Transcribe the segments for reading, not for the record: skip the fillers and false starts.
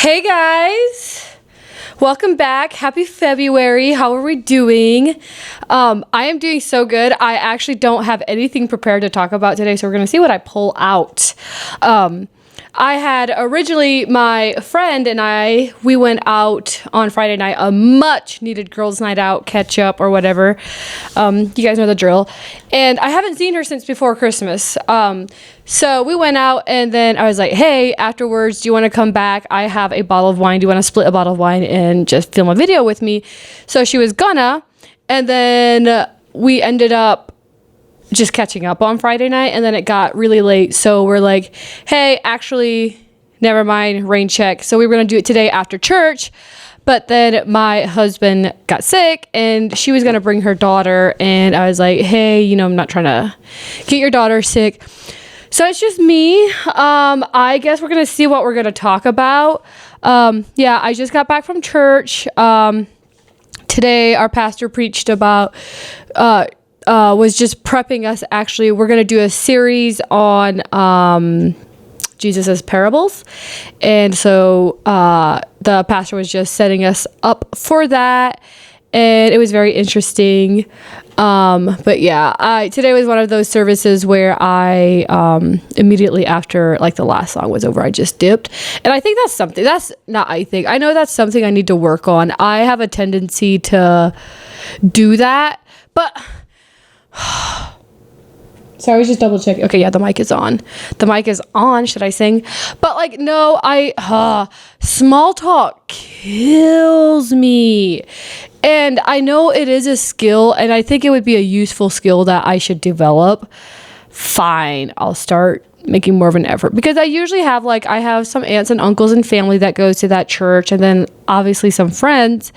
Hey guys, welcome back. Happy February. How are we doing? I am doing so good. I actually don't have anything prepared to talk about today, so we're going to see what I pull out. I had originally, my friend and we went out on Friday night, a much needed girls' night out, catch up or whatever. You guys know the drill. And I haven't seen her since before Christmas. So we went out, and then I was like, hey, afterwards, do you want to come back? I have a bottle of wine. Do you want to split a bottle of wine and just film a video with me? So she was gonna, and then we ended up just catching up on Friday night, and then it got really late, so we're like, hey, actually, never mind, rain check. So we were gonna do it today after church, but then my husband got sick, and she was gonna bring her daughter, and I was like, hey, I'm not trying to get your daughter sick. So it's just me. I guess we're gonna see what we're gonna talk about. I just got back from church. Today our pastor preached about was just prepping us. Actually, we're going to do a series on Jesus's parables. And so the pastor was just setting us up for that. And it was very interesting. But yeah, today was one of those services where I immediately after like the last song was over, I just dipped. And I think I know that's something I need to work on. I have a tendency to do that, but sorry, I was just double checking. Okay, yeah, the mic is on. The mic is on. Should I sing? But no, small talk kills me. And I know it is a skill, and I think it would be a useful skill that I should develop. Fine, I'll start making more of an effort, because I usually have I have some aunts and uncles and family that goes to that church, and then obviously some friends,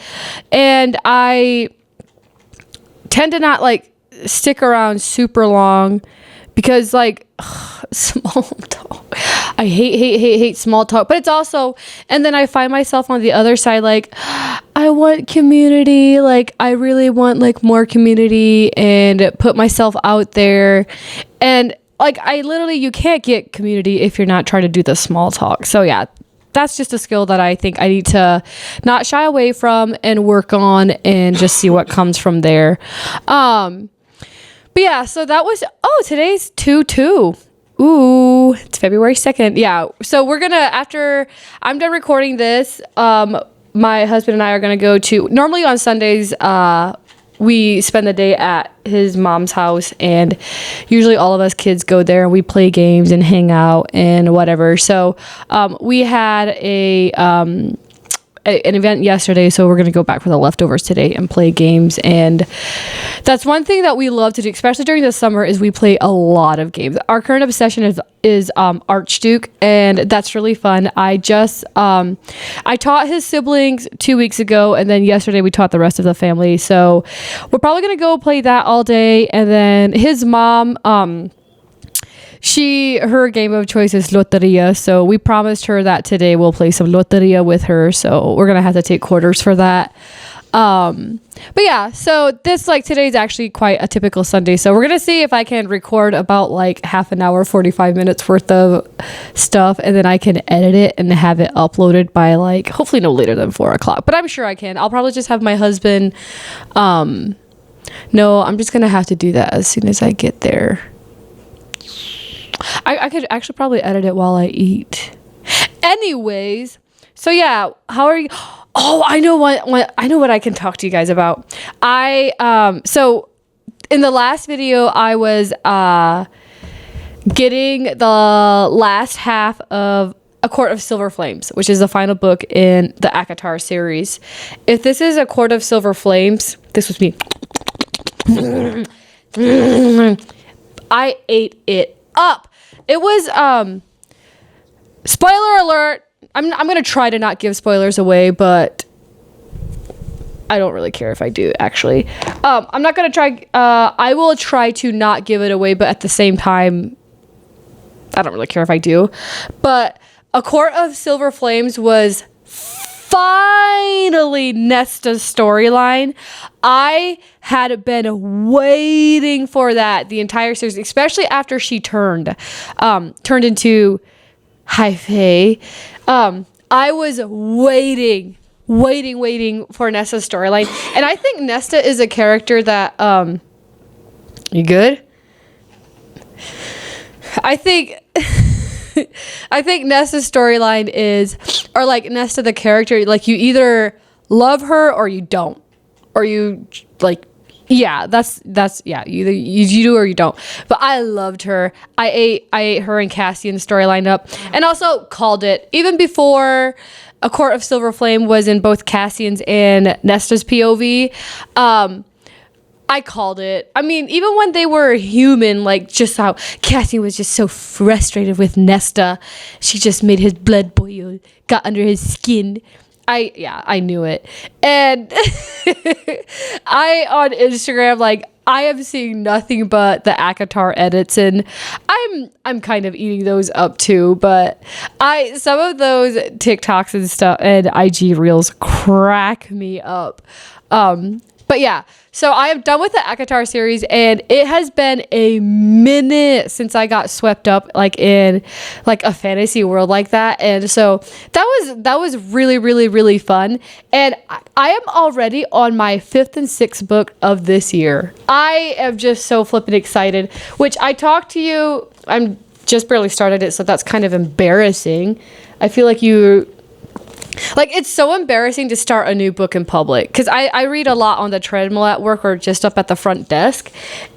and I tend to not stick around super long because small talk. I hate small talk, but it's also, and then I find myself on the other side, I want community. I really want more community and put myself out there. And you can't get community if you're not trying to do the small talk. So yeah, that's just a skill that I think I need to not shy away from and work on and just see what comes from there. But yeah, so that was, today's 2/2. Ooh, it's February 2nd. Yeah. So we're going to, after I'm done recording this, my husband and I are going to go to, normally on Sundays, we spend the day at his mom's house, and usually all of us kids go there and we play games and hang out and whatever. So, we had an event yesterday, so we're going to go back for the leftovers today and play games. And that's one thing that we love to do, especially during the summer, is we play a lot of games. Our current obsession is Archduke, and that's really fun. I taught his siblings 2 weeks ago, and then yesterday we taught the rest of the family. So we're probably going to go play that all day. And then his mom, her game of choice is Loteria, so we promised her that today we'll play some Loteria with her, so we're gonna have to take quarters for that. But yeah, so this today's actually quite a typical Sunday, so we're gonna see if I can record about half an hour, 45 minutes worth of stuff, and then I can edit it and have it uploaded by hopefully no later than 4:00, but I'm sure I can. I'll probably just have my husband, no, I'm just gonna have to do that as soon as I get there. I could actually probably edit it while I eat. Anyways, so yeah, how are you? Oh, I know what I can talk to you guys about. So in the last video, I was getting the last half of A Court of Silver Flames, which is the final book in the ACOTAR series. If this is A Court of Silver Flames, this was me. I ate it up. It was spoiler alert. I'm gonna try to not give spoilers away, but I don't really care if I do, actually. I'm not gonna try. I will try to not give it away, but at the same time, I don't really care if I do. But A Court of Silver Flames was finally Nesta's storyline. I had been waiting for that the entire series, especially after she turned into High Fae. I was waiting for Nesta's storyline. And I think Nesta is a character that, you good? I think Nesta's storyline is, or like Nesta the character, like you either love her or you don't. Or you like, yeah, that's yeah, you do or you don't. But I loved her. I ate her and Cassian's storyline up, and also called it even before A Court of Silver Flame was in both Cassian's and Nesta's POV. I called it. I mean, even when they were human, like just how Cassian was just so frustrated with Nesta, she just made his blood boil, got under his skin. I knew it. And on Instagram, like, I am seeing nothing but the ACOTAR edits, and I'm kind of eating those up too, but some of those TikToks and stuff and IG reels crack me up. But yeah, so I am done with the ACOTAR series, and it has been a minute since I got swept up like in like a fantasy world like that. And so that was really, really, really fun. And I am already on my 5th and 6th book of this year. I am just so flippin' excited, which I talked to you. I'm just barely started it, so that's kind of embarrassing. I feel like it's so embarrassing to start a new book in public, because I read a lot on the treadmill at work or just up at the front desk,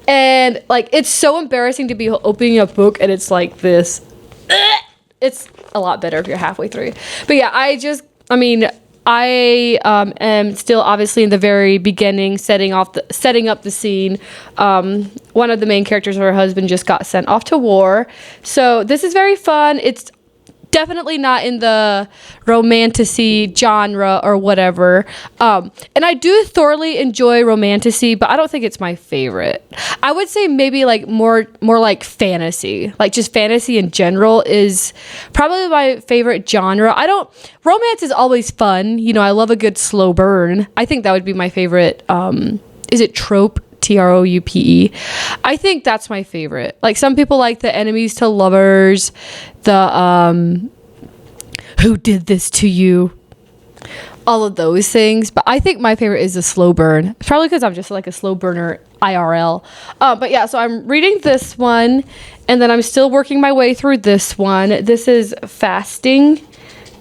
and like it's so embarrassing to be opening a book and it's like this. It's a lot better if you're halfway through. But yeah, I am still obviously in the very beginning, setting up the scene. One of the main characters, her husband, just got sent off to war, so this is very fun. It's definitely not in the romantasy genre or whatever. And I do thoroughly enjoy romantasy, but I don't think it's my favorite. I would say maybe like more like fantasy. Like just fantasy in general is probably my favorite genre. Romance is always fun. You know, I love a good slow burn. I think that would be my favorite. Is it trope? TROUPE. I think that's my favorite. Like some people like the enemies to lovers, the who did this to you, all of those things. But I think my favorite is the slow burn. Probably because I'm just like a slow burner IRL. But yeah, so I'm reading this one, and then I'm still working my way through this one. This is Fasting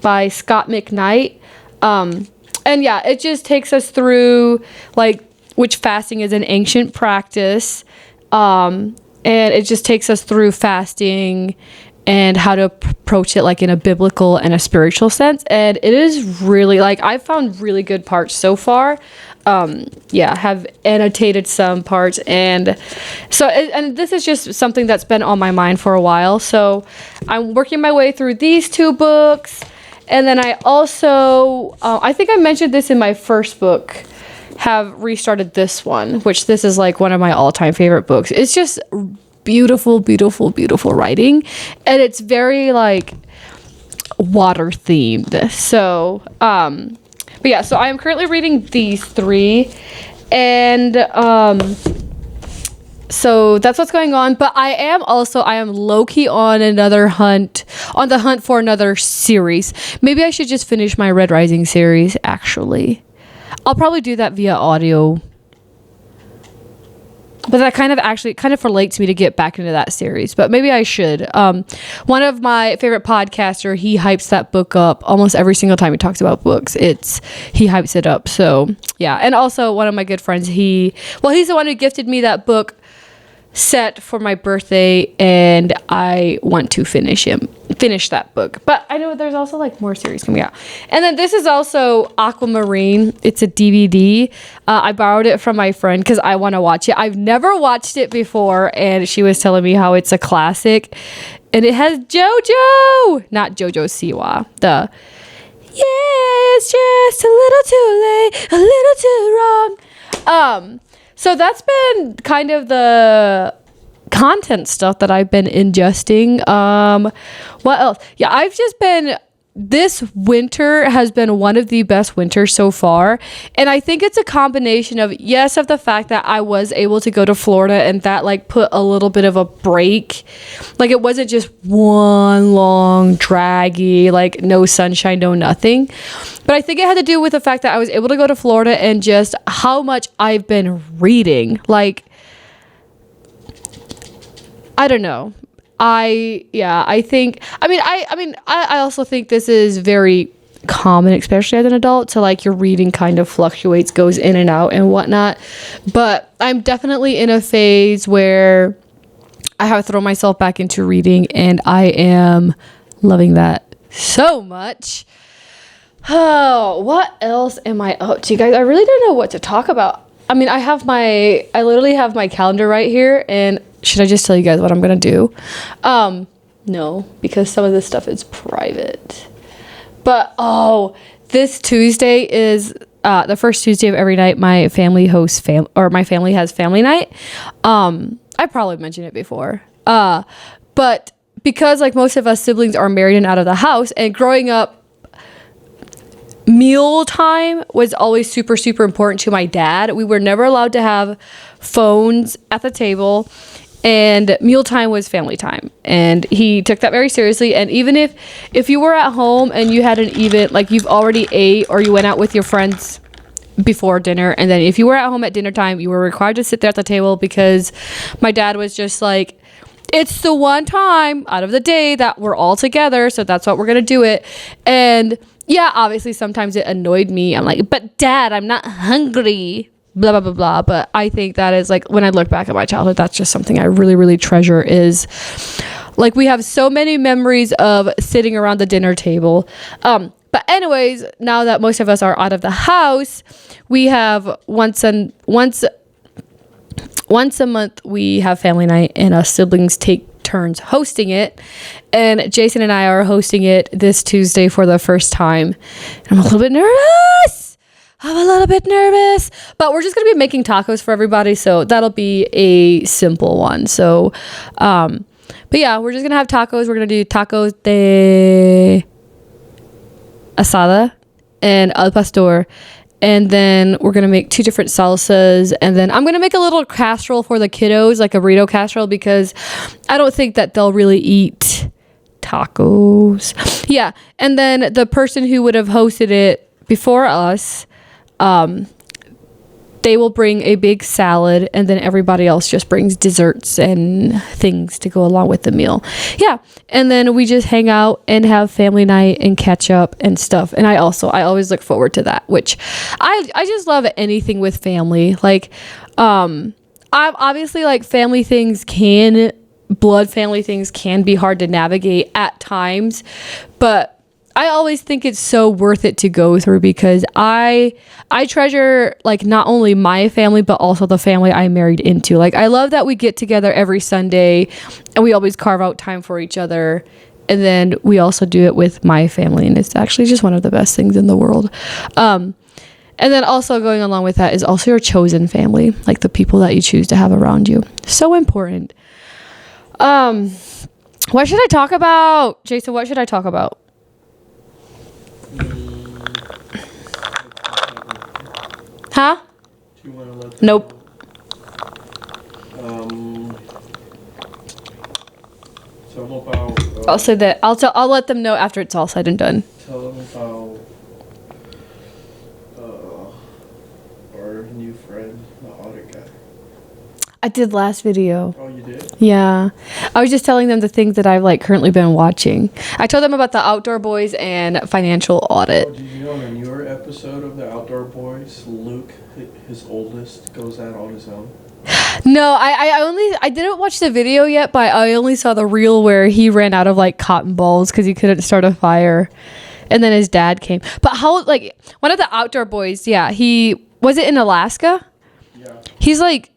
by Scott McKnight. And yeah, it just takes us through like which fasting is an ancient practice, and it just takes us through fasting and how to approach it like in a biblical and a spiritual sense. And it is really, like, I've found really good parts so far. Have annotated some parts, and so and this is just something that's been on my mind for a while. So I'm working my way through these 2 books, and then I also I think I mentioned this in my first book, have restarted this one, which this is like one of my all-time favorite books. It's just beautiful, beautiful, beautiful writing, and it's very like water themed. So but yeah, so I am currently reading these 3, and so that's what's going on. But I am low-key on the hunt for another series. Maybe I should just finish my Red Rising series, actually. I'll probably do that via audio. But that kind of relates me to get back into that series. But maybe I should. One of my favorite podcaster, he hypes that book up almost every single time he talks about books. He hypes it up. So yeah. And also one of my good friends, he's the one who gifted me that book set for my birthday, and I want to finish that book. But I know there's also like more series coming out. And then this is also Aquamarine. It's a DVD. I borrowed it from my friend because I want to watch it. I've never watched it before, and she was telling me how it's a classic, and it has JoJo, not JoJo Siwa, it's just a little too late, a little too wrong. So that's been kind of the content stuff that I've been ingesting. What else? Yeah, I've just been this winter has been one of the best winters so far. And I think it's a combination of, yes, of the fact that I was able to go to Florida and that like put a little bit of a break. Like it wasn't just one long, draggy, like no sunshine, no nothing. But I think it had to do with the fact that I was able to go to Florida and just how much I've been reading. Like, I don't know. I also think this is very common, especially as an adult. So like your reading kind of fluctuates, goes in and out and whatnot. But I'm definitely in a phase where I have thrown myself back into reading and I am loving that so much. Oh, what else am I up to, guys? I really don't know what to talk about. I mean, I literally have my calendar right here, and should I just tell you guys what I'm gonna do? No, because some of this stuff is private. But this Tuesday is the first Tuesday of every night. My family has family night. I probably mentioned it before. But because like most of us siblings are married and out of the house, and growing up, meal time was always super, super important to my dad. We were never allowed to have phones at the table, and mealtime was family time. And he took that very seriously. And even if you were at home and you had an event, like you've already ate or you went out with your friends before dinner, and then if you were at home at dinner time, you were required to sit there at the table, because my dad was just like, it's the one time out of the day that we're all together, so that's what we're gonna do it. And yeah, obviously sometimes it annoyed me. I'm like, but Dad, I'm not hungry, blah, blah, blah, blah. But I think that is like, when I look back at my childhood, that's just something I really, really treasure, is like we have so many memories of sitting around the dinner table. But anyways, now that most of us are out of the house, we have once a month we have family night, and us siblings take turns hosting it. And Jason and I are hosting it this Tuesday for the first time. I'm a little bit nervous. But we're just going to be making tacos for everybody, so that'll be a simple one. So, but yeah, we're just going to have tacos. We're going to do tacos de asada and al pastor. And then we're going to make 2 different salsas. And then I'm going to make a little casserole for the kiddos, like a burrito casserole, because I don't think that they'll really eat tacos. Yeah. And then the person who would have hosted it before us, they will bring a big salad, and then everybody else just brings desserts and things to go along with the meal. Yeah. And then we just hang out and have family night and catch up and stuff. And I always look forward to that, which I just love anything with family. Like, I'm obviously like blood family things can be hard to navigate at times, but I always think it's so worth it to go through, because I treasure like not only my family, but also the family I married into. Like, I love that we get together every Sunday and we always carve out time for each other. And then we also do it with my family, and it's actually just one of the best things in the world. And then also going along with that is also your chosen family, like the people that you choose to have around you. So important. What should I talk about? Jason, what should I talk about? Huh? Do you want to let them Nope. Tell them about. I'll say that. I'll let them know after it's all said and done. Tell them about our new friend, the audit guy. I did last video. Oh, you did? Yeah. I was just telling them the things that I've like currently been watching. I told them about the Outdoor Boys and financial audit. Oh, did you know in a newer episode of the Outdoor Boys, Luke, his oldest, goes out on his own? No, I didn't watch the video yet, but I only saw the reel where he ran out of like cotton balls because he couldn't start a fire. And then his dad came. But how, like, one of the Outdoor Boys, yeah, was it in Alaska? Yeah. He's like,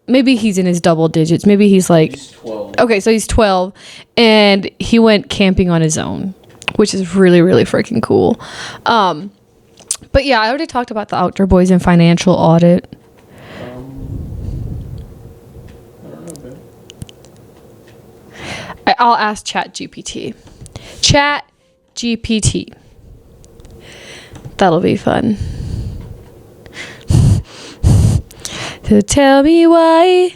maybe he's in his double digits. Maybe he's like... He's 12. Okay, so he's 12, and he went camping on his own, which is really, really freaking cool. But yeah, I already talked about the Outdoor Boys and financial audit. I don't know, babe. I'll ask Chat GPT. Chat GPT. That'll be fun. So tell me why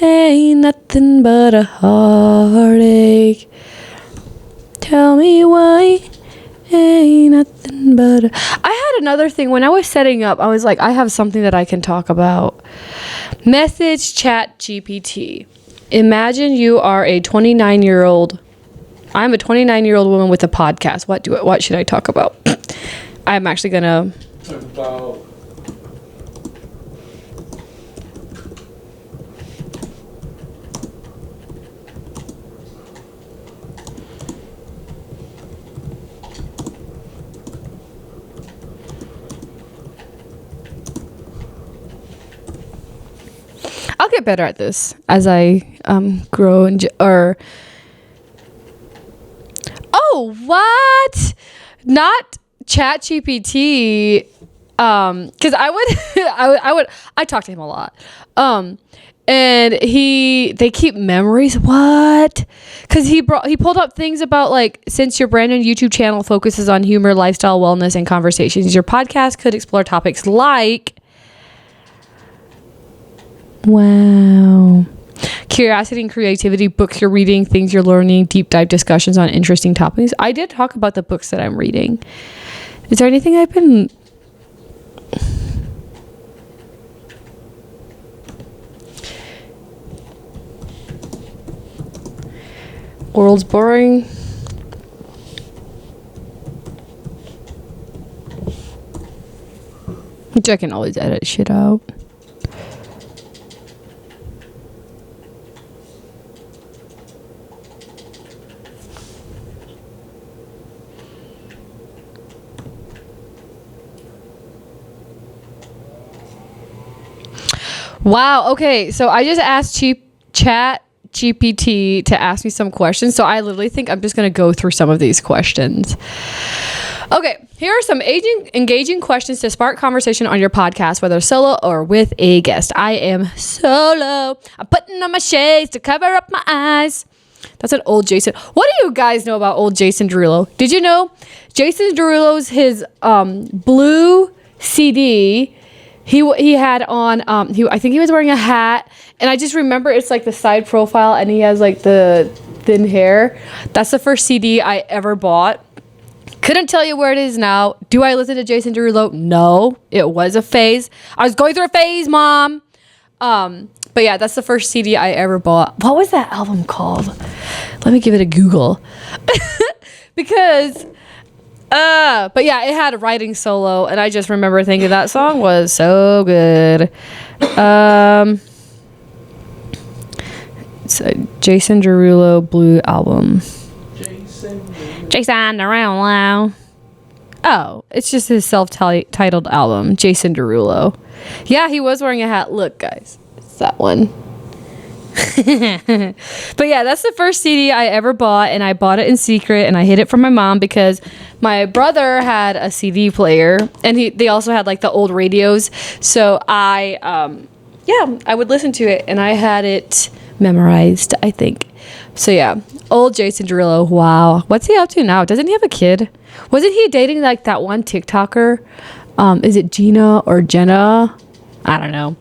ain't nothing but a heartache. Tell me why ain't nothing but a... I had another thing when I was setting up. I was like, I have something that I can talk about. Message Chat GPT. Imagine you are a 29-year-old. I'm a 29-year-old woman with a podcast. What should I talk about? I'm actually gonna talk about I'll get better at this as I grow and oh, what? Not Chat GPT. Because I talk to him a lot. And they keep memories. What? Because he pulled up things about, like, since your brand new YouTube channel focuses on humor, lifestyle, wellness, and conversations, your podcast could explore topics like, wow, curiosity and creativity, books you're reading, things you're learning, deep dive discussions on interesting topics. I did talk about the books that I'm reading. Is there anything I've been... World's boring. Which I can always edit shit out. Wow. Okay. So I just asked Chat GPT to ask me some questions. So I literally think I'm just going to go through some of these questions. Okay. Here are some engaging questions to spark conversation on your podcast, whether solo or with a guest. I am solo. I'm putting on my shades to cover up my eyes. That's an old Jason. What do you guys know about old Jason Derulo? Did you know Jason Derulo's his blue CD? He had on, I think he was wearing a hat, and I just remember it's like the side profile, and he has like the thin hair. That's the first CD I ever bought. Couldn't tell you where it is now. Do I listen to Jason Derulo? No, it was a phase. I was going through a phase, Mom. But yeah, that's the first CD I ever bought. What was that album called? Let me give it a Google. Because... but yeah, it had a writing solo, and I just remember thinking that song was so good. It's a Jason Derulo Blue album. Jason Derulo. Oh, it's just his self-titled album, Jason Derulo. Yeah, he was wearing a hat. Look, guys, it's that one. But yeah, that's the first CD I ever bought, and I bought it in secret, and I hid it from my mom because my brother had a CD player, and they also had like the old radios. So I would listen to it, and I had it memorized, I think. So yeah, old Jason Derulo. Wow, what's he up to now? Doesn't he have a kid? Wasn't he dating like that one TikToker? Is it Gina or Jenna? I don't know.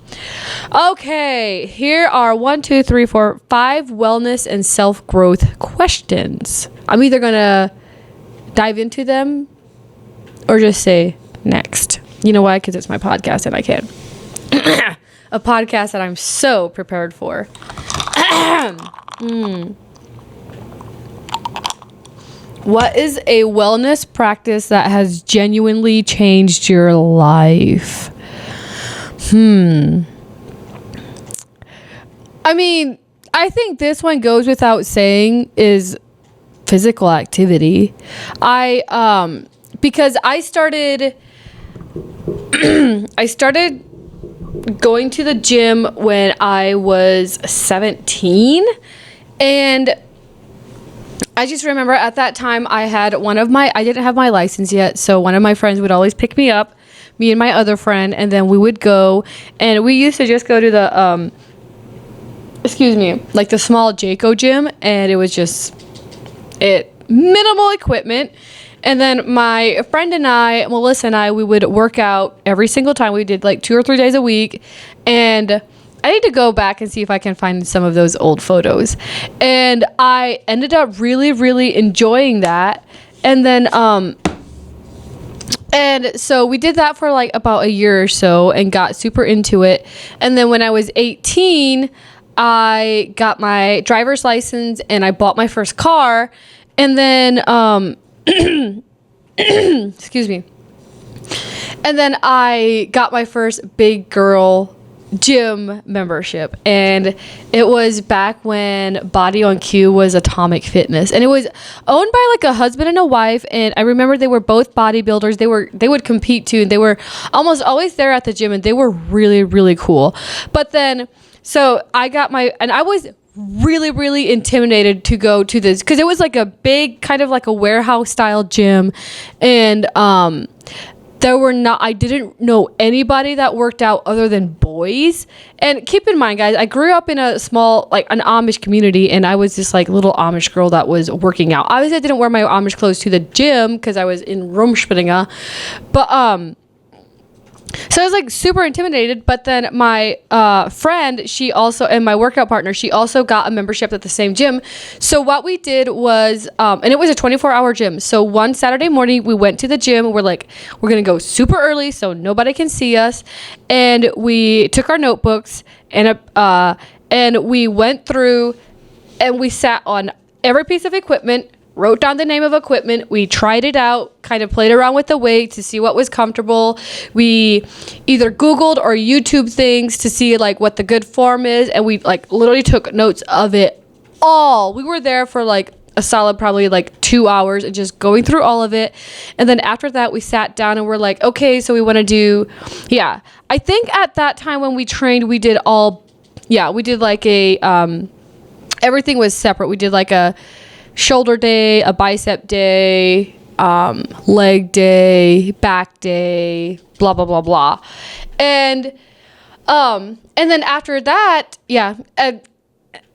Okay, here are 5 wellness and self-growth questions. I'm either gonna dive into them or just say next. You know why? Because it's my podcast and I can. A podcast that I'm so prepared for. What is a wellness practice that has genuinely changed your life? I mean, I think this one goes without saying is physical activity. Because I started going to the gym when I was 17, and I just remember at that time I didn't have my license yet, so one of my friends would always pick me up, me and my other friend, and then we would go, and we used to just go to the like the small Jayco gym, and it was just minimal equipment, And then my friend and I, Melissa and I, we would work out every single time. We did like 2 or 3 days a week. And I need to go back and see if I can find some of those old photos. And I ended up really, really enjoying that. And then, and so we did that for like about a year or so and got super into it. And then when I was 18, I got my driver's license and I bought my first car. And then, excuse me. And then I got my first big girl gym membership, and it was back when Body on Cue was Atomic Fitness, and it was owned by like a husband and a wife. And I remember they were both bodybuilders. They would compete too, and they were almost always there at the gym, and they were really, really cool. But then, so I got and I was really, really intimidated to go to this because it was like a big kind of like a warehouse style gym, and I didn't know anybody that worked out other than boys. And keep in mind, guys, I grew up in a small, like an Amish community, and I was this like little Amish girl that was working out. Obviously, I didn't wear my Amish clothes to the gym because I was in Rumspringa, but so I was like super intimidated. But then my friend, she also, and my workout partner, she also got a membership at the same gym. So what we did was, and it was a 24-hour gym. So one Saturday morning, we went to the gym. We're like, we're going to go super early so nobody can see us. And we took our notebooks and we went through and we sat on every piece of equipment, wrote down the name of equipment. We tried it out, kind of played around with the weight to see what was comfortable. We either Googled or YouTube things to see like what the good form is. And we like literally took notes of it all. We were there for like a solid probably like 2 hours and just going through all of it. And then after that, we sat down and we're like, okay, so we want to do, I think at that time when we trained, we did like everything was separate. We did like a shoulder day, a bicep day, leg day, back day, blah, blah, blah, blah. And then after that,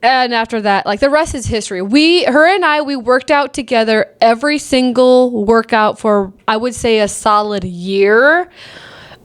and after that, like the rest is history. Her and I worked out together every single workout for, I would say, a solid year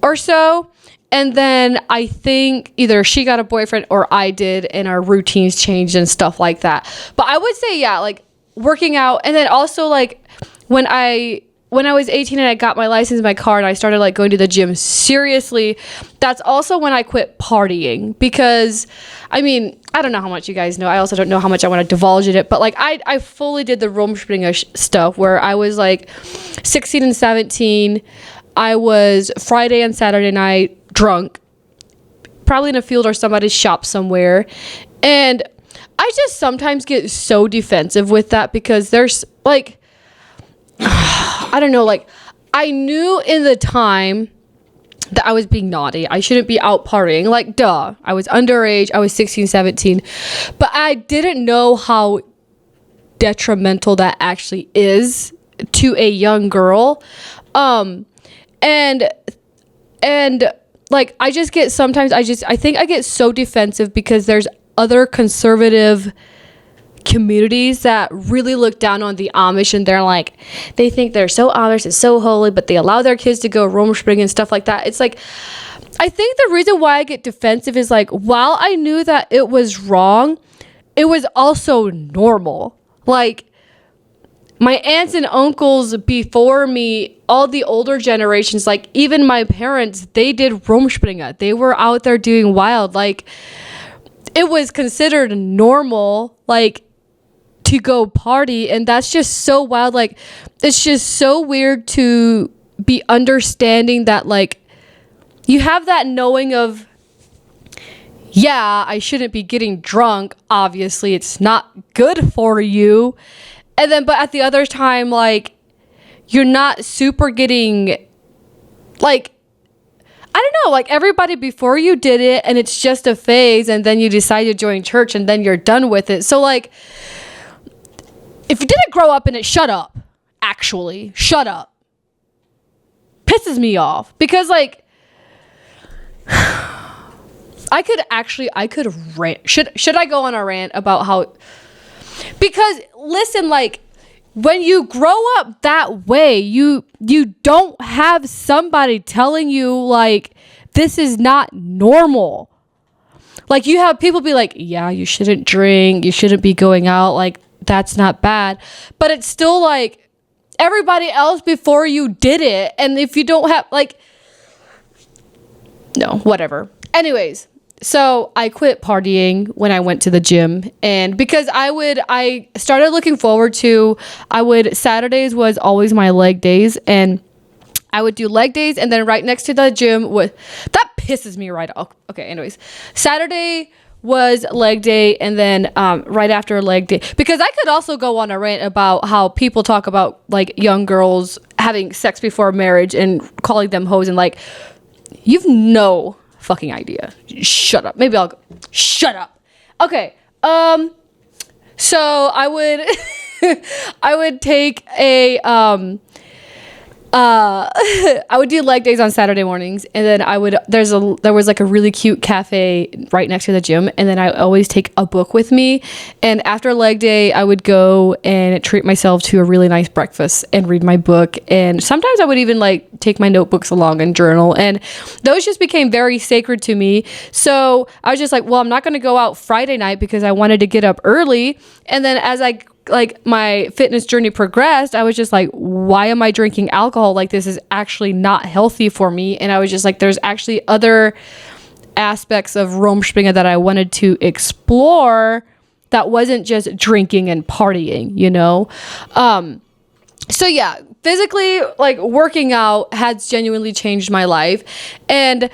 or so. And then I think either she got a boyfriend or I did, and our routines changed and stuff like that. But I would say, like working out. And then also like when I was 18 and I got my license in my car and I started like going to the gym seriously, that's also when I quit partying. Because I mean, I don't know how much you guys know. I also don't know how much I want to divulge in it, but like I fully did the Rumspringa stuff where I was like 16 and 17. I was Friday and Saturday night drunk, probably in a field or somebody's shop somewhere. And I just sometimes get so defensive with that because there's like, I don't know, like I knew in the time that I was being naughty. I shouldn't be out partying. Like, duh. I was underage. I was 16, 17. But I didn't know how detrimental that actually is to a young girl. And like, I just get sometimes, I think I get so defensive because there's other conservative communities that really look down on the Amish, and they're like, they think they're so Amish, it's so holy, but they allow their kids to go Rumspringa and stuff like that. It's like, I think the reason why I get defensive is like, while I knew that it was wrong, it was also normal. Like, my aunts and uncles before me, all the older generations, like even my parents, they did Rumspringa. They were out there doing wild. Like, it was considered normal, like, to go party. And that's just so wild. Like, it's just so weird to be understanding that, like, you have that knowing of, yeah, I shouldn't be getting drunk. Obviously, it's not good for you. And then, but at the other time, like, you're not super getting, like, I don't know, like everybody before you did it and it's just a phase, and then you decide to join church and then you're done with it. So like, if you didn't grow up in it, shut up. Actually, shut up. Pisses me off because like, I could rant. Should I go on a rant about how, because listen, like, when you grow up that way, you don't have somebody telling you like this is not normal. Like you have people be like, yeah, you shouldn't drink, you shouldn't be going out, like that's not bad. But it's still like everybody else before you did it. And if you don't have like, no, whatever. Anyways, so I quit partying when I went to the gym, and because I started looking forward to, Saturdays was always my leg days, and I would do leg days, and then right next to the gym that pisses me right off. Okay, anyways, Saturday was leg day, and then right after leg day, because I could also go on a rant about how people talk about like young girls having sex before marriage and calling them hoes, and like you've no fucking idea. Shut up. Maybe I'll go. Shut up. Okay. So I would I would take a I would do leg days on Saturday mornings, and then there was like a really cute cafe right next to the gym, and then I always take a book with me, and after leg day I would go and treat myself to a really nice breakfast and read my book, and sometimes I would even like take my notebooks along and journal, and those just became very sacred to me. So I was just like, well, I'm not going to go out Friday night because I wanted to get up early, and then as my fitness journey progressed, I was just like, why am I drinking alcohol? Like, this is actually not healthy for me. And I was just like, there's actually other aspects of Rumspringa that I wanted to explore that wasn't just drinking and partying, you know? So yeah, physically, like working out has genuinely changed my life, and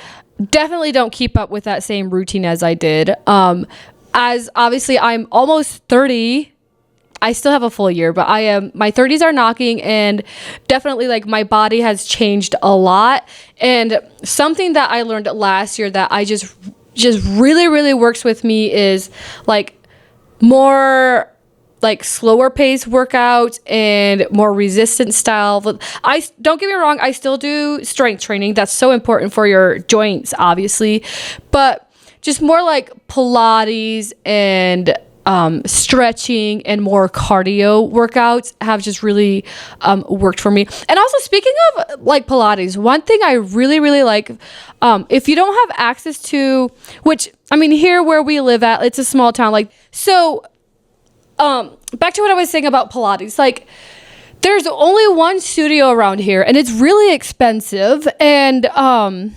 definitely don't keep up with that same routine as I did. As obviously I'm almost 30, I still have a full year, but my 30s are knocking, and definitely like my body has changed a lot. And something that I learned last year that I just really, really works with me is like more like slower pace workouts and more resistance style. I don't get me wrong, I still do strength training. That's so important for your joints, obviously, but just more like Pilates and stretching and more cardio workouts have just really worked for me. And also, speaking of like Pilates, one thing I really, really like, if you don't have access to, which I mean, here where we live at, it's a small town, like, so back to what I was saying about Pilates, like there's only one studio around here, and it's really expensive, and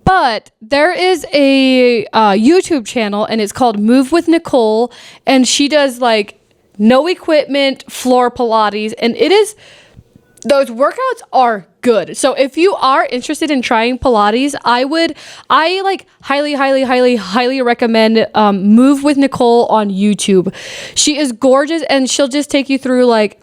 but there is a YouTube channel, and it's called Move with Nicole, and she does like no equipment floor Pilates, and those workouts are good. So if you are interested in trying Pilates, I like highly recommend Move with Nicole on YouTube. She is gorgeous, and she'll just take you through like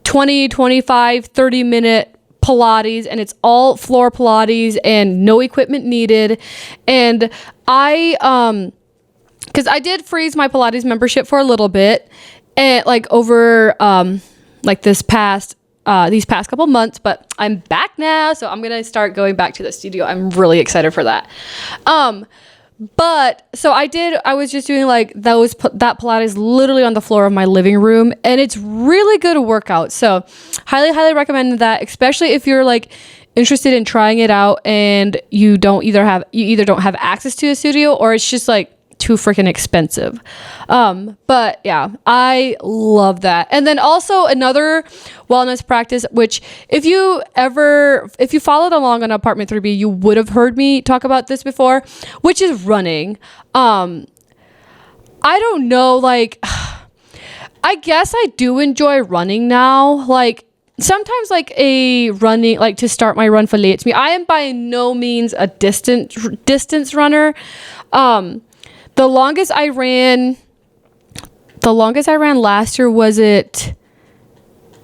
20, 25, 30 minute Pilates, and it's all floor Pilates and no equipment needed. And because I did freeze my Pilates membership for a little bit, and like over like these past couple months, but I'm back now, so I'm gonna start going back to the studio. I'm really excited for that. But so I was just doing like that Pilates literally on the floor of my living room, and it's really good workout. So highly recommend that, especially if you're like interested in trying it out and you either don't have access to a studio, or it's just like too freaking expensive. But yeah, I love that. And then also another wellness practice, which if you followed along on Apartment 3B, you would have heard me talk about this before, which is running. I don't know, like, I guess I do enjoy running now. Like, sometimes like a running, like to start my run fillets me. I am by no means a distance runner. The longest I ran last year, was it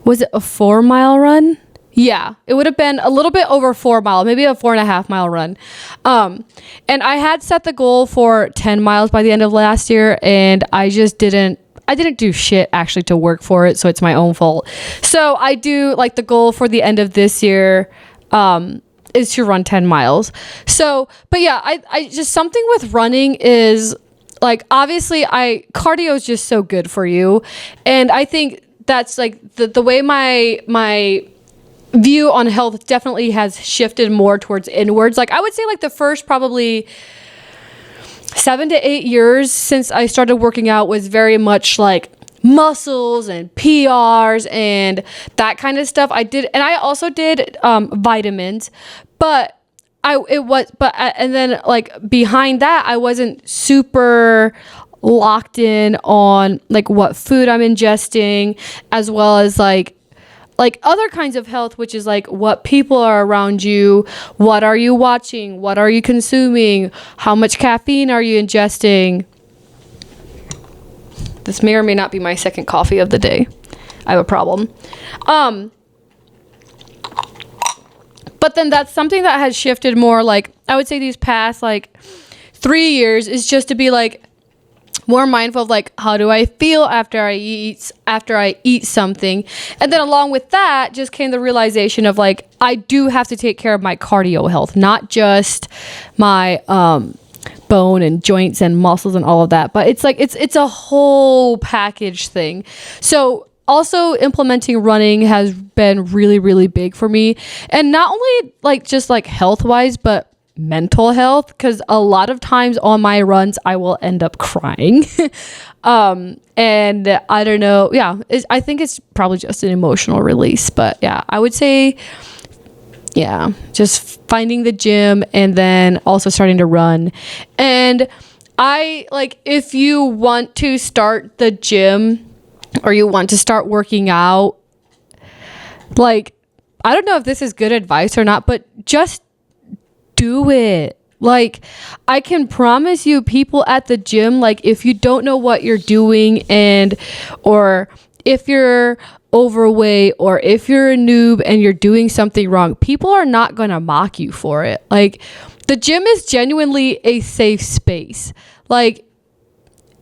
a 4 mile run? Yeah, it would have been a little bit over 4 mile, maybe a 4.5 mile run. And I had set the goal for 10 miles by the end of last year, and I didn't do shit actually to work for it, so it's my own fault. So I do like the goal for the end of this year, is to run 10 miles. So, but yeah, I just, something with running is like, obviously cardio is just so good for you. And I think that's like the way my view on health definitely has shifted more towards inwards. Like I would say like the first probably 7 to 8 years since I started working out was very much like muscles and PRs and that kind of stuff. I also did vitamins, and then like behind that, I wasn't super locked in on like what food I'm ingesting, as well as like other kinds of health, which is like what people are around you, what are you watching, what are you consuming, how much caffeine are you ingesting. This may or may not be my second coffee of the day. I have a problem. But then that's something that has shifted more, like I would say these past like 3 years, is just to be like more mindful of like, how do I feel after I eat something. And then along with that just came the realization of like, I do have to take care of my cardio health, not just my bone and joints and muscles and all of that, but it's like it's a whole package thing. So also implementing running has been really, really big for me, and not only like just like health wise, but mental health, because a lot of times on my runs I will end up crying. And I don't know, I think it's probably just an emotional release, but yeah, I would say just finding the gym and then also starting to run. And I like, if you want to start the gym or you want to start working out, like, I don't know if this is good advice or not, but just do it. Like, I can promise you, people at the gym, like, if you don't know what you're doing, or if you're overweight, or if you're a noob and you're doing something wrong, people are not going to mock you for it. Like, the gym is genuinely a safe space. Like,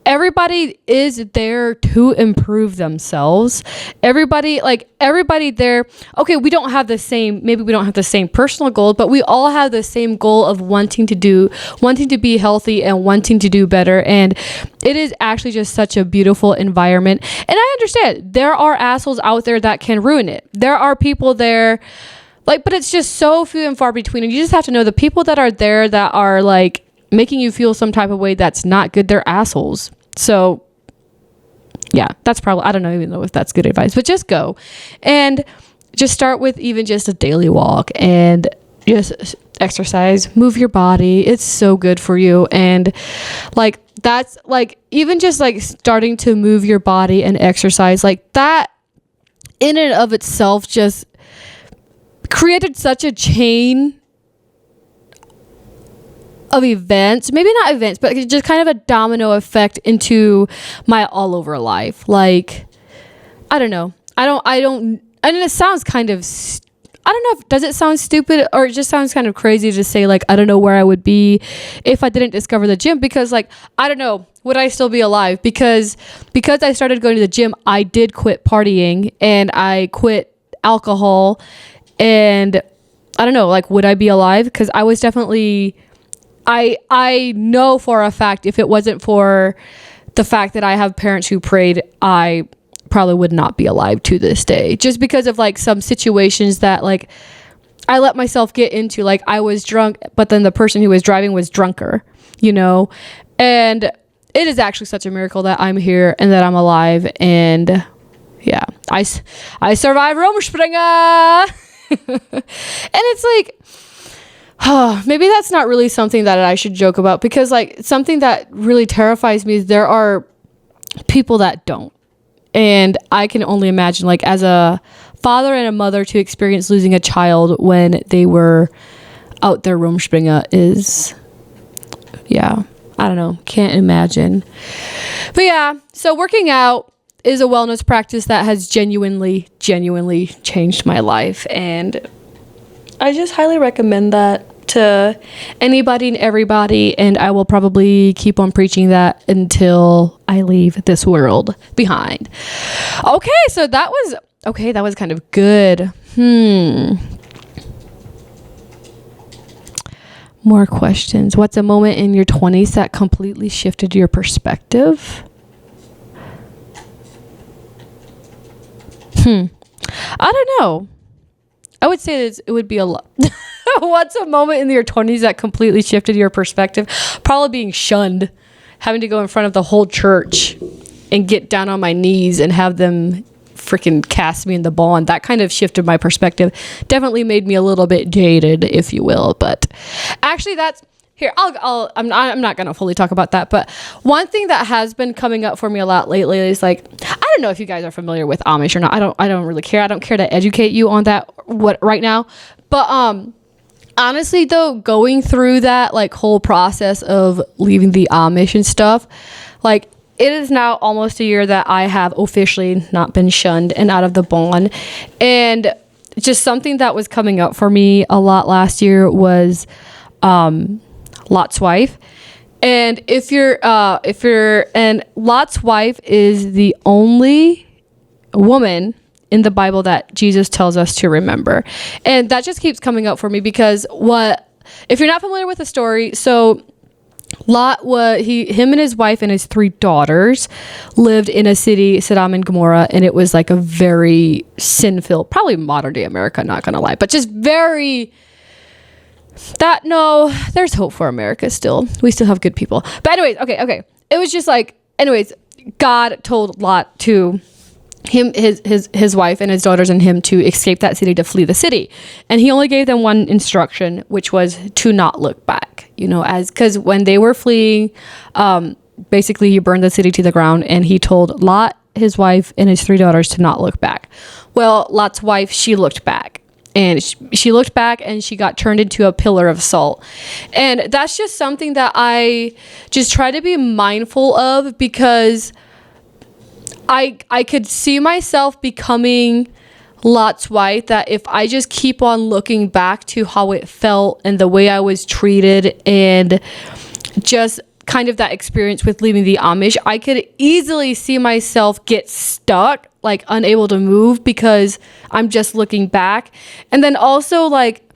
everybody is there to improve themselves. Everybody there. Okay, we don't have the same personal goal, but we all have the same goal of wanting to be healthy and wanting to do better. And it is actually just such a beautiful environment. And I understand there are assholes out there that can ruin it. There are people there, like, but it's just so few and far between. And you just have to know the people that are there that are like making you feel some type of way that's not good, they're assholes. So yeah, that's probably, I don't know even know if that's good advice, but just go and just start with even just a daily walk and just exercise, move your body. It's so good for you. And like, that's like, even just like starting to move your body and exercise, like that in and of itself just created such a chain of events, maybe not events, but just kind of a domino effect into my all over life. Like, I don't know. I mean, it sounds kind of, I don't know, does it sound stupid, or it just sounds kind of crazy to say, like, I don't know where I would be if I didn't discover the gym, because like, I don't know, would I still be alive? Because I started going to the gym, I did quit partying and I quit alcohol, and I don't know, like, would I be alive? Because I was definitely, I know for a fact, if it wasn't for the fact that I have parents who prayed, I probably would not be alive to this day, just because of like some situations that like I let myself get into. Like, I was drunk, but then the person who was driving was drunker, you know. And it is actually such a miracle that I'm here and that I'm alive. And yeah, I survived Rumspringa. And it's like, maybe that's not really something that I should joke about, because like something that really terrifies me is there are people that don't. And I can only imagine, like, as a father and a mother, to experience losing a child when they were out there Rumspringa is, yeah, I don't know, can't imagine. But yeah, so working out is a wellness practice that has genuinely changed my life, and I just highly recommend that to anybody and everybody, and I will probably keep on preaching that until I leave this world behind. Okay, so that was kind of good. More questions. What's a moment in your 20s that completely shifted your perspective? I don't know. I would say it would be a lot. What's a moment in your 20s that completely shifted your perspective? Probably being shunned, having to go in front of the whole church and get down on my knees and have them freaking cast me in the bond. That kind of shifted my perspective. Definitely made me a little bit jaded, if you will. But actually, that's here. I'm not gonna fully talk about that. But one thing that has been coming up for me a lot lately is like, I don't know if you guys are familiar with Amish or not. I don't really care. I don't care to educate you on that right now. But honestly though, going through that like whole process of leaving the Amish and stuff, like it is now almost a year that I have officially not been shunned and out of the bond. And just something that was coming up for me a lot last year was Lot's wife. And and Lot's wife is the only woman in the Bible that Jesus tells us to remember. And that just keeps coming up for me because if you're not familiar with the story, so Lot him and his wife and his 3 daughters lived in a city, Sodom and Gomorrah, and it was like a very sin-filled, probably modern day America, not gonna lie, but just very there's hope for America still. We still have good people. But anyways, okay. It was just like, anyways, God told Lot to his wife and his daughters and him to escape that city, to flee the city. And he only gave them one instruction, which was to not look back, because when they were fleeing, basically he burned the city to the ground, and he told Lot, his wife, and his 3 daughters to not look back. Well, Lot's wife, she looked back. And she looked back and she got turned into a pillar of salt. And that's just something that I just try to be mindful of, because I could see myself becoming Lot's wife, that if I just keep on looking back to how it felt and the way I was treated and just kind of that experience with leaving the Amish, I could easily see myself get stuck, like unable to move because I'm just looking back. And then also, like,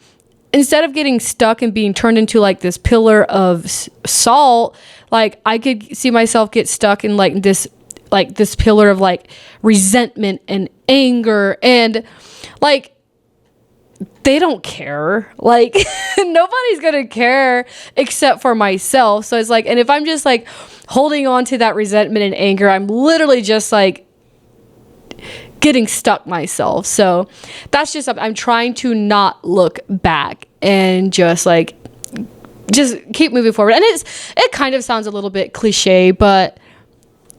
instead of getting stuck and being turned into like this pillar of salt, like I could see myself get stuck in like this pillar of like resentment and anger, and like they don't care. Like nobody's gonna care except for myself. So it's like, and if I'm just like holding on to that resentment and anger, I'm literally just like getting stuck myself. So that's just, I'm trying to not look back and just keep moving forward. And it kind of sounds a little bit cliche, but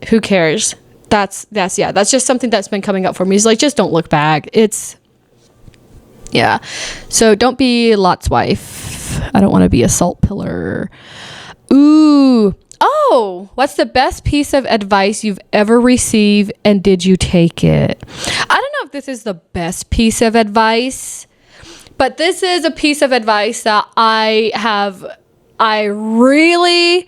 who cares? That's just something that's been coming up for me. It's like, just don't look back. Yeah. So don't be Lot's wife. I don't want to be a salt pillar. Ooh. Oh, what's the best piece of advice you've ever received, and did you take it? I don't know if this is the best piece of advice, but this is a piece of advice that I really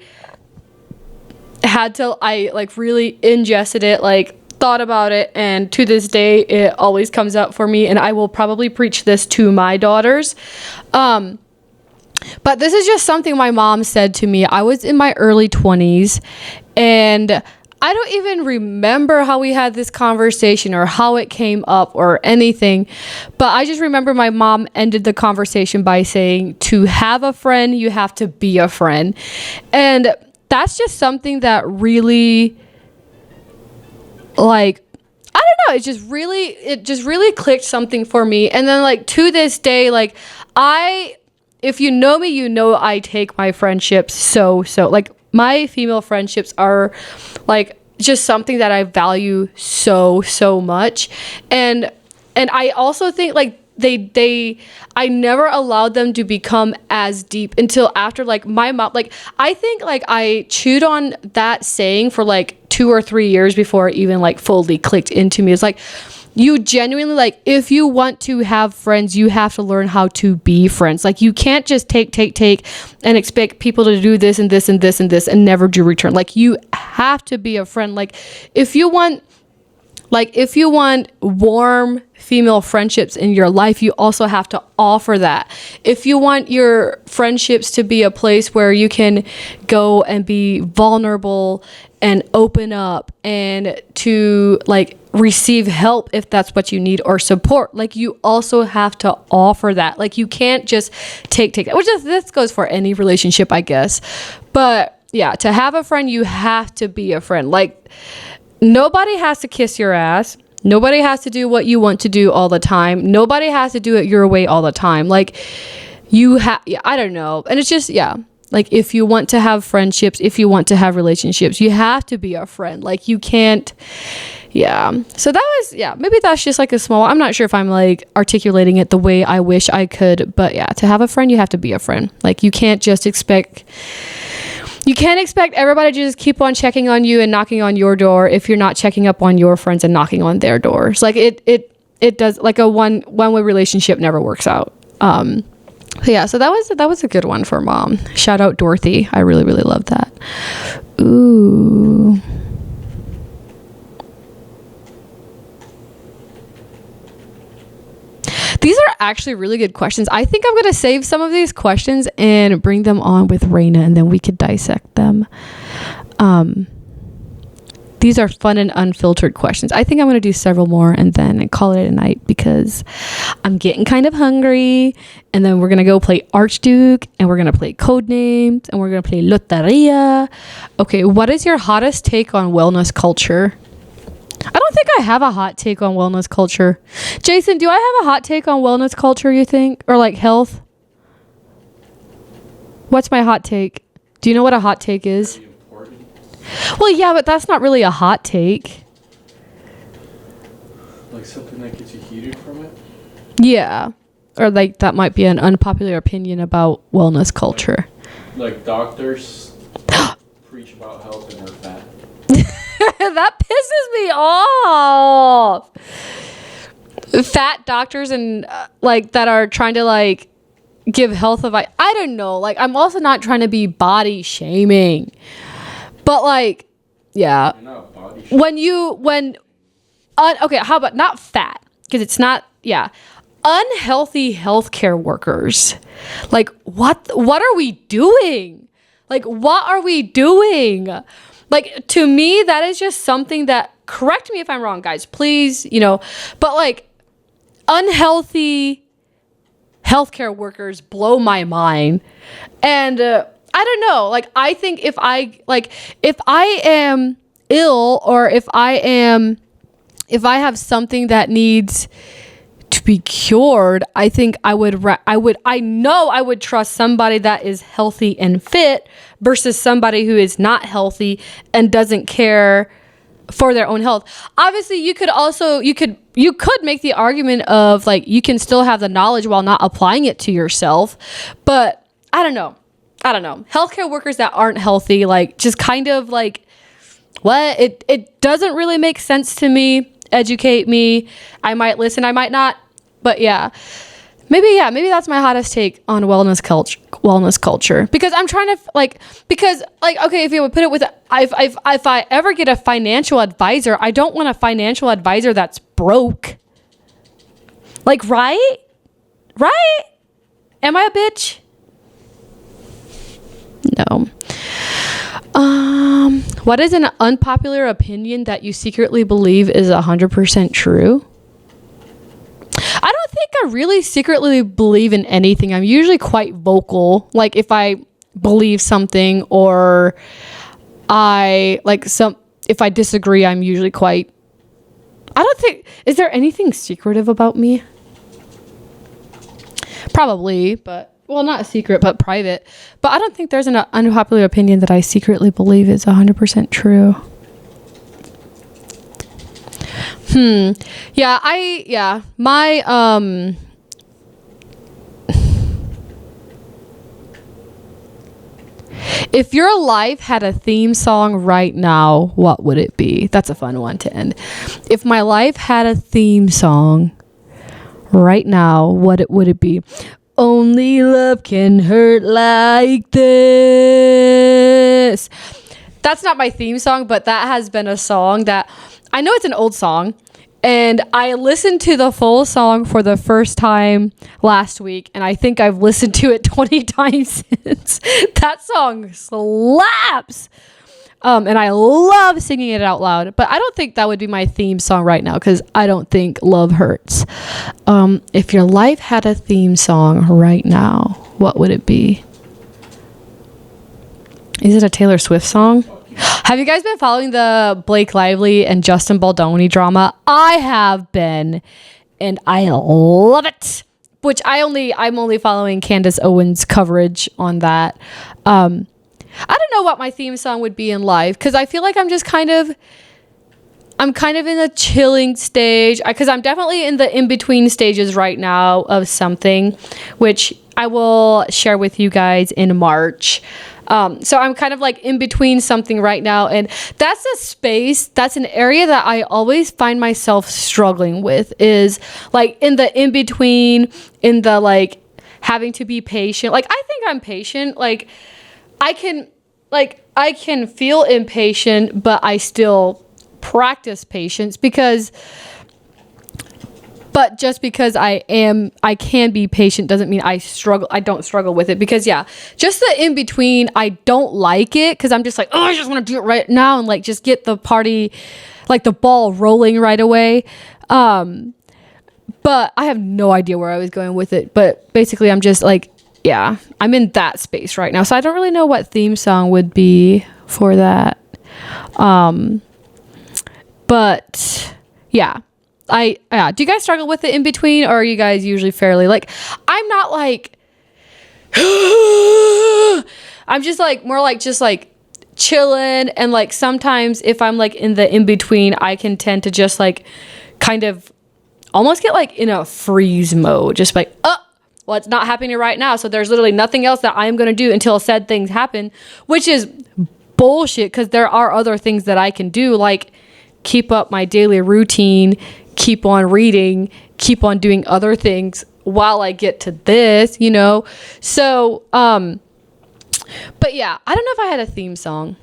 really ingested it, like thought about it, and to this day it always comes up for me, and I will probably preach this to my daughters. But this is just something my mom said to me. I was in my early 20s, and I don't even remember how we had this conversation or how it came up or anything, but I just remember my mom ended the conversation by saying, to have a friend, you have to be a friend. And that's just something that really, like, I don't know, it just really clicked something for me. And then, like, to this day, like, if you know me, you know I take my friendships so, like, my female friendships are, like, just something that I value so much. And I also think, like, I never allowed them to become as deep until after, like, my mom, like, I think, like, I chewed on that saying for, like, 2 or 3 years before it even, like, fully clicked into me. It's like, you genuinely, like, if you want to have friends, you have to learn how to be friends. Like, you can't just take and expect people to do this and this and this and this and never do return. Like, you have to be a friend. Like, if you want warm female friendships in your life, you also have to offer that. If you want your friendships to be a place where you can go and be vulnerable and open up and to like receive help if that's what you need, or support. Like you also have to offer that. Like you can't just take that, which is, this goes for any relationship, I guess. But yeah, to have a friend, you have to be a friend. Like nobody has to kiss your ass. Nobody has to do what you want to do all the time. Nobody has to do it your way all the time. Like you have, yeah, I don't know. And it's just, yeah. Like if you want to have friendships, if you want to have relationships, you have to be a friend. Like you can't, yeah. So that was, yeah, maybe that's just like a small, I'm not sure if I'm like articulating it the way I wish I could, but yeah, to have a friend, you have to be a friend. Like you can't expect everybody to just keep on checking on you and knocking on your door if you're not checking up on your friends and knocking on their doors. Like it does, like a one-way relationship never works out. Yeah, so that was a good one for Mom. Shout out Dorothy. I really, really love that. Ooh. These are actually really good questions. I think I'm going to save some of these questions and bring them on with Raina, and then we could dissect them. These are fun and unfiltered questions. I think I'm going to do several more and then call it a night because I'm getting kind of hungry. And then we're going to go play Archduke, and we're going to play Codenames, and we're going to play Loteria. Okay, what is your hottest take on wellness culture? I don't think I have a hot take on wellness culture. Jason, do I have a hot take on wellness culture, you think? Or like health? What's my hot take? Do you know what a hot take is? Well, yeah, but that's not really a hot take. Like something that gets you heated from it? Yeah. Or like that might be an unpopular opinion about wellness culture. Like doctors preach about health and are fat. That pisses me off. Fat doctors and like that are trying to like give health advice. I don't know. Like I'm also not trying to be body shaming. But like, yeah. Okay, how about not fat? Because it's not, yeah. Unhealthy healthcare workers. Like, what are we doing? Like, what are we doing? Like, to me, that is just something that, correct me if I'm wrong, guys, please, but like, unhealthy healthcare workers blow my mind. And, I don't know. Like, I think if I am ill, or if I have something that needs to be cured, I think I would trust somebody that is healthy and fit versus somebody who is not healthy and doesn't care for their own health. Obviously, you could make the argument of like, you can still have the knowledge while not applying it to yourself. But I don't know. Healthcare workers that aren't healthy, like just kind of like, what? It doesn't really make sense to me. Educate me. I might listen, I might not. But yeah. Maybe that's my hottest take on wellness culture. Because I'm trying to okay, if you would put it with, if I ever get a financial advisor, I don't want a financial advisor that's broke. Like, right? Am I a bitch? No. What is an unpopular opinion that you secretly believe is 100% true? I don't think I really secretly believe in anything. I'm usually quite vocal. Like if I believe something, or if I disagree, I'm usually quite, is there anything secretive about me? Probably, but well, not a secret, but private. But I don't think there's an unpopular opinion that I secretly believe is 100% true. If your life had a theme song right now, what would it be? That's a fun one to end. If my life had a theme song right now, what would it be? Only love can hurt like this. That's not my theme song, but that has been a song that I know it's an old song, and I listened to the full song for the first time last week, and I think I've listened to it 20 times since. That song slaps. And I love singing it out loud, but I don't think that would be my theme song right now because I don't think love hurts. If your life had a theme song right now, what would it be? Is it a Taylor Swift song? Have you guys been following the Blake Lively and Justin Baldoni drama? I have been, and I love it. Which I'm only following Candace Owens' coverage on that. I don't know what my theme song would be in life because I feel like I'm kind of in a chilling stage because I'm definitely in the in-between stages right now of something, which I will share with you guys in March. So I'm kind of like in between something right now. And that's a space, that's an area that I always find myself struggling with is like in the in-between, in the like having to be patient. Like, I think I'm patient. Like I can feel impatient, but I still practice patience but just because I can be patient doesn't mean I don't struggle with it because just the in between, I don't like it because I'm just like, oh, I just want to do it right now and like just get the party, like the ball rolling right away. But I have no idea where I was going with it. But basically I'm just like, I'm in that space right now. So I don't really know what theme song would be for that. But yeah. Do you guys struggle with it in between, or are you guys usually fairly like, I'm not like, I'm just like more like just like chilling, and like sometimes if I'm like in the in between, I can tend to just like kind of almost get like in a freeze mode, just like, well, it's not happening right now, so there's literally nothing else that I'm gonna do until said things happen, which is bullshit because there are other things that I can do, like keep up my daily routine, keep on reading, keep on doing other things while I get to this, So, but yeah, I don't know if I had a theme song.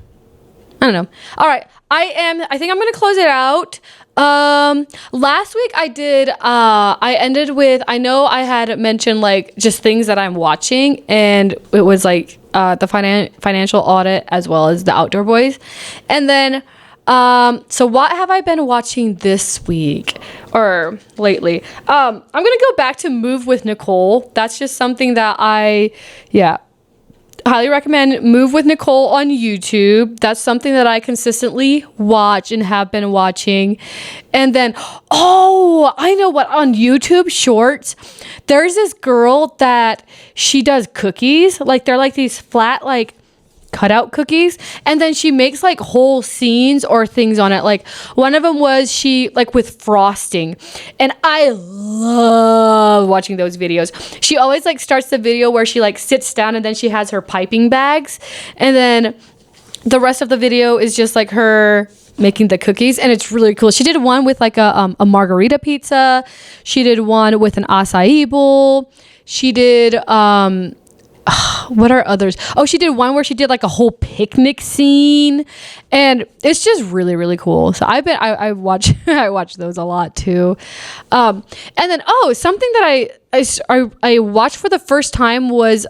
I don't know. All right. I think I'm going to close it out. Last week I ended with, I know I had mentioned like just things that I'm watching, and it was like, the financial audit as well as the Outdoor Boys. And then, so what have I been watching this week or lately? I'm going to go back to Move with Nicole. That's just something that I highly recommend. Move with Nicole on YouTube. That's something that I consistently watch and have been watching. And then, I know what, on YouTube Shorts, there's this girl that she does cookies. Like they're like these flat, like cutout cookies, and then she makes like whole scenes or things on it. Like one of them was she like with frosting, and I love watching those videos. She always like starts the video where she like sits down and then she has her piping bags, and then the rest of the video is just like her making the cookies, and it's really cool. She did one with like a margarita pizza. She did one with an acai bowl. She did what are others? She did one where she did like a whole picnic scene, and it's just really, really cool. So I watch I watch those a lot too. And then something that I watched for the first time was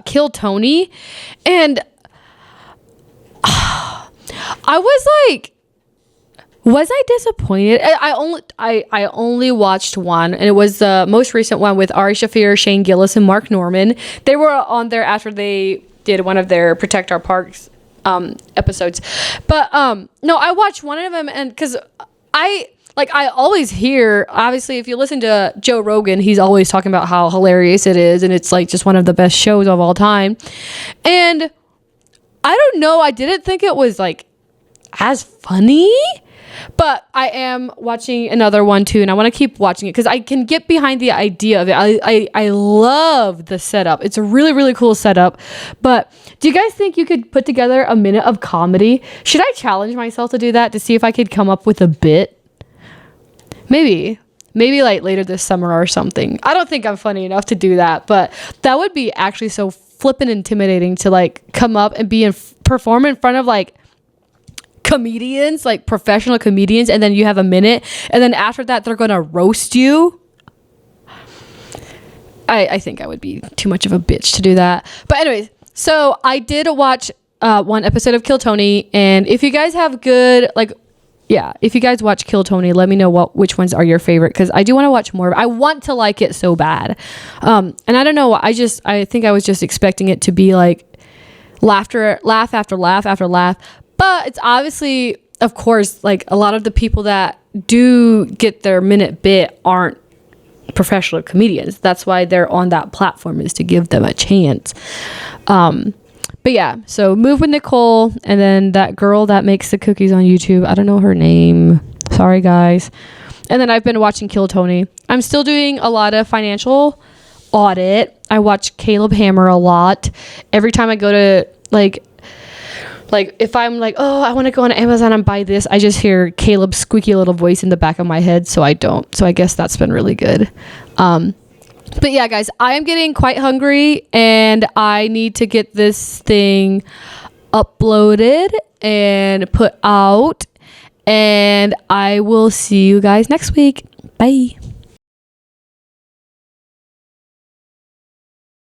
Kill Tony, and I was like, was I disappointed? I only watched one, and it was the most recent one with Ari Shaffir, Shane Gillis, and Mark Norman. They were on there after they did one of their Protect Our Parks episodes. But no, I watched one of them, and because I always hear, obviously, if you listen to Joe Rogan, he's always talking about how hilarious it is, and it's like just one of the best shows of all time. And I don't know, I didn't think it was like as funny. But I am watching another one too, and I want to keep watching it because I can get behind the idea of it. I love the setup. It's a really, really cool setup. But do you guys think you could put together a minute of comedy? Should I challenge myself to do that to see if I could come up with a bit? Maybe like later this summer or something. I don't think I'm funny enough to do that, but that would be actually so flippin' intimidating to like come up and perform in front of like comedians, like professional comedians, and then you have a minute, and then after that they're gonna roast you. I think I would be too much of a bitch to do that. But anyways, so I did watch one episode of Kill Tony, and if you guys have good if you guys watch Kill Tony, let me know which ones are your favorite, because I do want to watch more. I want to like it so bad, and I don't know. I think I was just expecting it to be like laugh after laugh after laugh, but it's obviously, of course, like a lot of the people that do get their minute bit aren't professional comedians. That's why they're on that platform, is to give them a chance. But yeah, so Move with Nicole, and then that girl that makes the cookies on YouTube. I don't know her name. Sorry, guys. And then I've been watching Kill Tony. I'm still doing a lot of financial audit. I watch Caleb Hammer a lot. Every time I go to like if I'm like, oh, I want to go on Amazon and buy this, I just hear Caleb's squeaky little voice in the back of my head, so I don't. So I guess that's been really good. But yeah, guys, I am getting quite hungry, and I need to get this thing uploaded and put out, and I will see you guys next week. Bye.